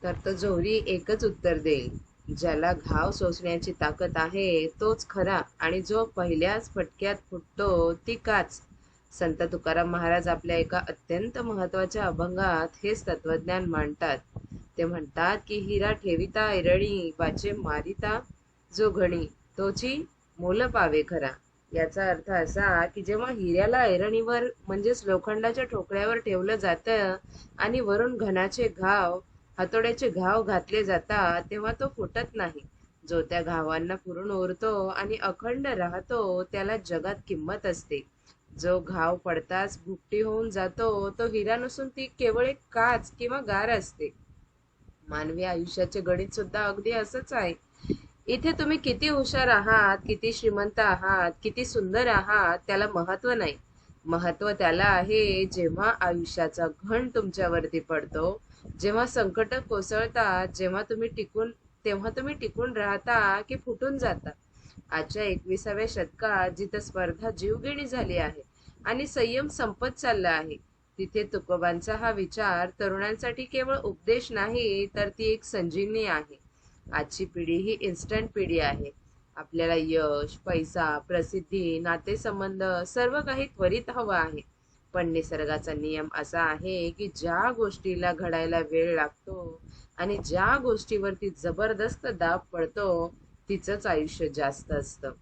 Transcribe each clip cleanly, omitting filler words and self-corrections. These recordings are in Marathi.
तर तो जोहरी एकच उत्तर देईल, ज्याला घाव सोसण्याची ताकद आहे तोच खरा, आणि जो पहिल्याच फटक्यात फुटतो ती काच. संत तुकाराम महाराज आपल्या एका अत्यंत महत्वाच्या अभंगात हेच तत्वज्ञान मांडतात. ते म्हणतात की हिरा ठेविता ऐरणी, वाचे मारिता जो घणी, तोची मोल पावे खरा. याचा अर्थ असा की जेव्हा हिऱ्याला ऐरणीवर म्हणजेच लोखंडाच्या ठोकळ्यावर ठेवलं जातं आणि वरून घणाचे घाव, हातोड्याचे घाव घातले जातात, तेव्हा तो फुटत नाही. जो त्या घावांना पुरून उरतो आणि अखंड राहतो त्याला जगात किंमत असते. जो घाव पडताच भुकटी होऊन जातो तो हिरा नसून ती केवळ एक काच किंवा गार असते. मानवी आयुष्याचे गणित सुद्धा अगदी असंच आहे. इथे तुम्ही किती हुशार आहात, किती श्रीमंत आहात, किती सुंदर आहात, त्याला महत्व नाही. महत्व त्याला आहे जेव्हा आयुष्याचा घण तुमच्यावरती पडतो, जेव्हा संकट कोसळतात, तेव्हा तुम्ही टिकून राहता की फुटून जाता. आजच्या 21व्या शतकात जिथं स्पर्धा जीवघेणी झाली आहे आणि संयम संपत चालला आहे, तिथे तुकोबांचा हा विचार तरुणांसाठी केवळ उपदेश नाही, तर ती एक संजीवनी आहे. आजची पिढी ही इन्स्टंट पिढी आहे. आपल्याला यश, पैसा, प्रसिद्धी, नातेसंबंध सर्व काही त्वरित हवं आहे. पण निसर्गाचा नियम असा आहे की ज्या गोष्टीला घडायला वेळ लागतो आणि ज्या गोष्टीवरती जबरदस्त दाब पडतो तिचंच आयुष्य जास्त असतं.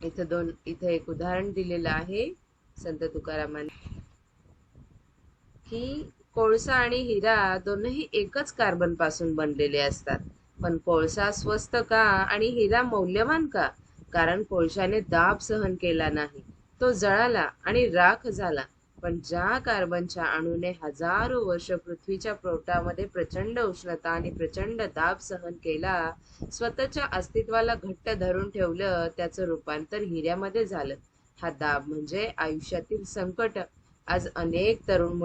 इथं एक उदाहरण दिलेलं आहे संत तुकारामांनी, की कोळसा आणि हिरा दोनही एकच कार्बन पासून बनलेले असतात. पण कोळसा स्वस्त का आणि हिरा मौल्यवान का? कारण कोळशाने दाब सहन केला नाही, तो जळाला आणि राख झाला. पण ज्या कार्बनच्या अणूने हजारो वर्ष पृथ्वीच्या पोटामध्ये प्रचंड उष्णता आणि प्रचंड दाब सहन केला, स्वतःच्या अस्तित्वाला घट्ट धरून ठेवलं, त्याचं रूपांतर हिऱ्यामध्ये झालं. हा दाब म्हणजे आयुष्यातील संकट. आज अनेक तरुण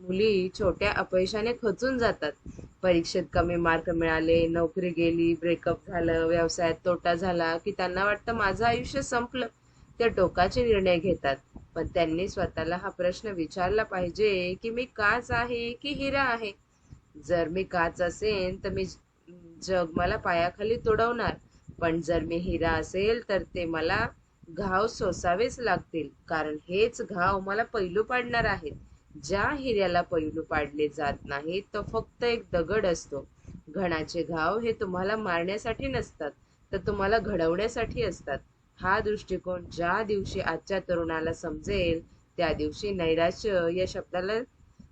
मुली छोट्या अपयशाने खचून जातात. परीक्षेत कमी मार्क मिळाले, नोकरी गेली, ब्रेकअप झालं, व्यवसायात तोटा झाला की त्यांना वाटतं माझं आयुष्य संपलं. ते टोकाचे निर्णय घेतात. पण त्यांनी स्वतःला हा प्रश्न विचारला पाहिजे की मी काच आहे की हिरा आहे? जर मी काच असेन तर जग मला पायाखाली तुडवणार. पण जर मी हिरा असेल तर ते मला घाव सोसावेच लागतील, कारण हेच घाव मला पैलू पाडणार आहेत. ज्या हिऱ्याला पैलू पाडले जात नाही तो फक्त एक दगड असतो. घणाचे घाव हे तुम्हाला मारण्यासाठी नसतात, तर तुम्हाला घडवण्यासाठी असतात. हा दृष्टिकोन ज्या दिवशी आजच्या तरुणाला समजेल, त्या दिवशी नैराश्य या शब्दाला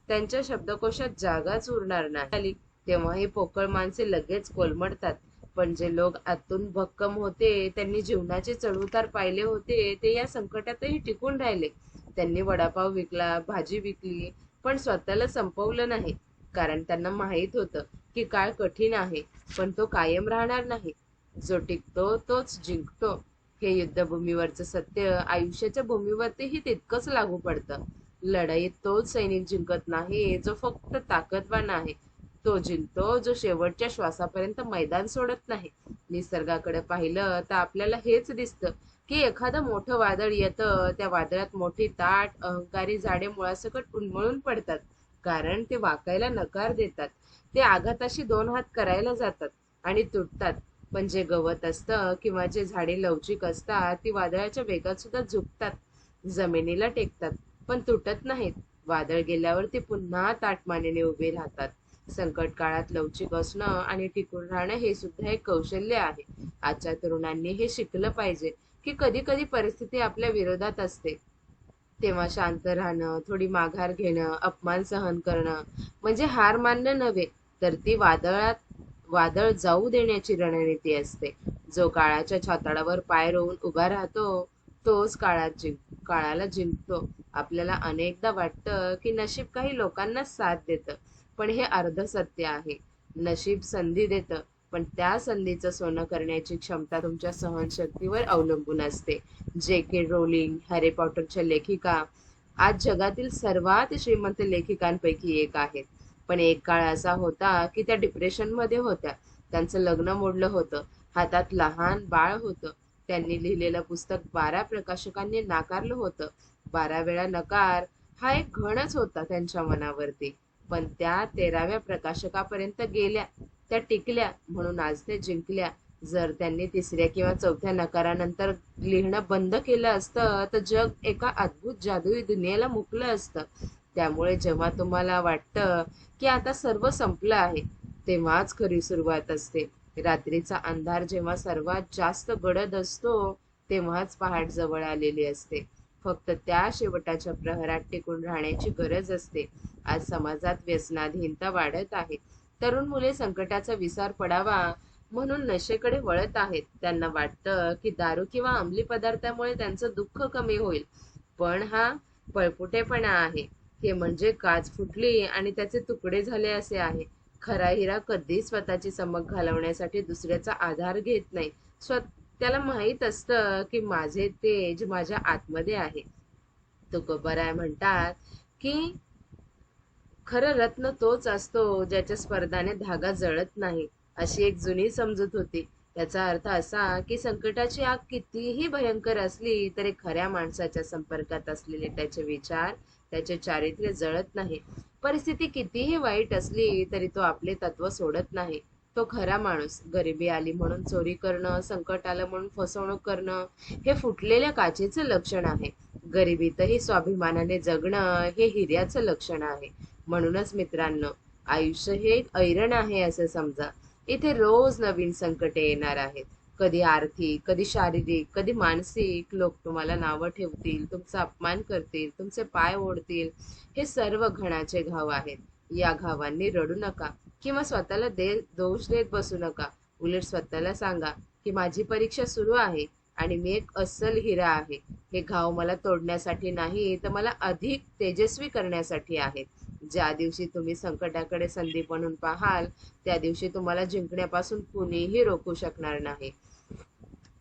त्यांच्या शब्दकोशात जागाच उरणार नाही. तेव्हा ही पोकळ माणसे लगेच कोलमडतात. पण जे लोक आतून भक्कम होते, त्यांनी जीवनाचे चढउतार पाहिले होते, ते या संकटातही टिकून राहिले. त्यांनी वडापाव विकला, भाजी विकली, पण स्वतःला संपवलं नाही. कारण त्यांना माहित होतं की काळ कठीण आहे, पण तो कायम राहणार नाही. जो टिकतो तोच जिंकतो. हे युद्धभूमीवरचं सत्य आयुष्याच्या भूमीवरतीही तितकंच लागू पडतं. लढाईत तोच सैनिक जिंकत नाही जो फक्त ताकदवान आहे, तो जिंकतो जो शेवटच्या श्वासापर्यंत मैदान सोडत नाही. निसर्गाकडे पाहिलं तर आपल्याला हेच दिसतं की एखादं मोठं वादळ येतं, त्या वादळात मोठी ताट अहंकारी झाडे मुळासकट उन्मळून पडतात, कारण ते वाकायला नकार देतात. ते आघाताशी दोन हात करायला जातात आणि तुटतात. पण जे गवत असतं किंवा जे झाडे लवचिक असतात ती वादळाच्या वेगात सुद्धा झुकतात, जमिनीला टेकतात, पण तुटत नाहीत. वादळ गेल्यावर ते पुन्हा ताटमानेने उभे राहतात. संकट काळात लवचिक असणं आणि टिकून राहणं हे सुद्धा एक कौशल्य आहे. आजच्या तरुणांनी हे शिकलं पाहिजे की कधी कधी परिस्थिती आपल्या विरोधात असते, तेव्हा शांत राहणं, थोडी माघार घेणं, अपमान सहन करणं म्हणजे हार मानणं नव्हे, तर ती वादळ जाऊ देण्याची रणनीती असते. जो काळाच्या छाताडावर पाय रोवून उभा राहतो तोच काळाला जिंकतो. आपल्याला अनेकदा वाटतं की नशीब काही लोकांना साथ देतं, पण हे अर्ध सत्य आहे. नशीब संधी देतं, पण त्या संधीचं सोनं करण्याची क्षमता तुमच्या सहनशक्तीवर अवलंबून असते. जे के रोलिंग, हॅरी पॉटरच्या लेखिका आज जगातील सर्वात श्रीमंत लेखिकांपैकी एक आहेत. पण एक काळ असा होता की त्या डिप्रेशनमध्ये होत्या. त्यांचं लग्न मोडलं होतं, हातात लहान बाळ होतं. त्यांनी लिहिलेलं पुस्तक 12 प्रकाशकांनी नाकारलं होतं. 12 वेळा नकार हा एक घणच होता त्यांच्या मनावरती. पण त्या 13व्या प्रकाशकापर्यंत गेल्या, त्या टिकल्या, म्हणून आज ते जिंकल्या. जर त्यांनी 3ऱ्या किंवा 4थ्या नकारानंतर लिहिणं बंद केलं असतं तर जग एका अद्भुत जादुई दुनियेला मुकलं असतं. त्यामुळे जेव्हा तुम्हाला वाटतं की आता सर्व संपलं आहे, तेव्हाच खरी सुरुवात असते. रात्रीचा अंधार जेव्हा सर्वात जास्त गडद असतो, तेव्हाच पहाट जवळ आलेली असते. फक्त त्या शेवटाच्या प्रहरात टिकून राहण्याची गरज असते. आज समाजात व्यसनाधीनता वाढत आहे. तरुण मुले संकटाचा विसार पडावा म्हणून नशेकडे वळत आहेत. त्यांना वाटतं की दारू किंवा अंमली पदार्थामुळे त्यांचं दुःख कमी होईल. पण हा पळपुटेपणा आहे. हे म्हणजे काच फुटली आणि त्याचे तुकडे झाले असे आहे. खरा हिरा कधीच स्वतःची चमक घालवण्यासाठी दुसऱ्याचा आधार घेत नाही. त्याला माहीत असतं की माझे तेज माझ्या आतमध्ये आहे. तुकोबराय म्हणतात की खरं रत्न तोच असतो ज्याच्या स्पर्धाने धागा जळत नाही. अशी एक जुनी समजूत होती. याचा अर्थ असा की संकटाची आग कितीही भयंकर असली तरी खऱ्या माणसाच्या संपर्कात असलेले त्याचे विचार, त्याचे चारित्र्य जळत नाही. परिस्थिती कितीही वाईट असली तरी तो आपले तत्व सोडत नाही. तो खरा माणूस. गरिबी आली म्हणून चोरी करणं, संकट आलं म्हणून फसवणूक करणं, हे फुटलेल्या काचेचं लक्षण आहे. गरिबीतही स्वाभिमानाने जगणं हे हिऱ्याचं लक्षण आहे. म्हणूनच मित्रांनो, आयुष्य हे एक ऐरण आहे असं समजा. इथे रोज नवीन संकटे येणार आहेत. कधी आर्थिक, कधी शारीरिक, कधी मानसिक. लोक तुम्हाला नावं ठेवतील, तुमचा अपमान करतील, तुमचे पाय ओढतील. हे सर्व घणाचे घाव आहेत. या घावांनी रडू नका किंवा स्वतःला दोष देत बसू नका. उलट स्वतःला सांगा की माझी परीक्षा सुरू आहे आणि मी एक अस्सल हिरा आहे. हे घाव मला तोडण्यासाठी नाही तर मला अधिक तेजस्वी करण्यासाठी आहेत. ज्या दिवशी तुम्ही संकटाकडे संधी म्हणून पाहाल, त्या दिवशी तुम्हाला जिंकण्यापासून कुणीही रोखू शकणार नाही.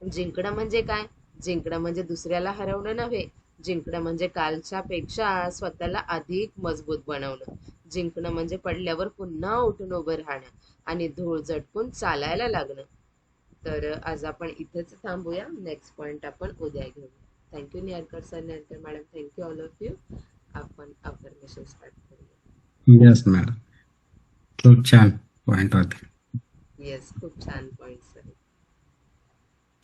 जिंकणं म्हणजे काय? जिंकणं म्हणजे दुसऱ्याला हरवणं नव्हे. जिंकणं म्हणजे कालच्या पेक्षा स्वतःला अधिक मजबूत बनवणं. जिंकणं म्हणजे पडल्यावर पुन्हा उठून उभं राहणं आणि धूळ झटकून चालायला लागणं. तर आज आपण इथेच थांबूया. नेक्स्ट पॉइंट आपण उद्या घेऊ. Thank you Niharkar sir, Niharkar madam. Thank you all of you. आपण अफर्मेशन स्टार्ट करूया. येस मॅडम, खूप छान पॉइंट होते. येस, खूप छान पॉइंट्स आहेत.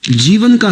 जीवन का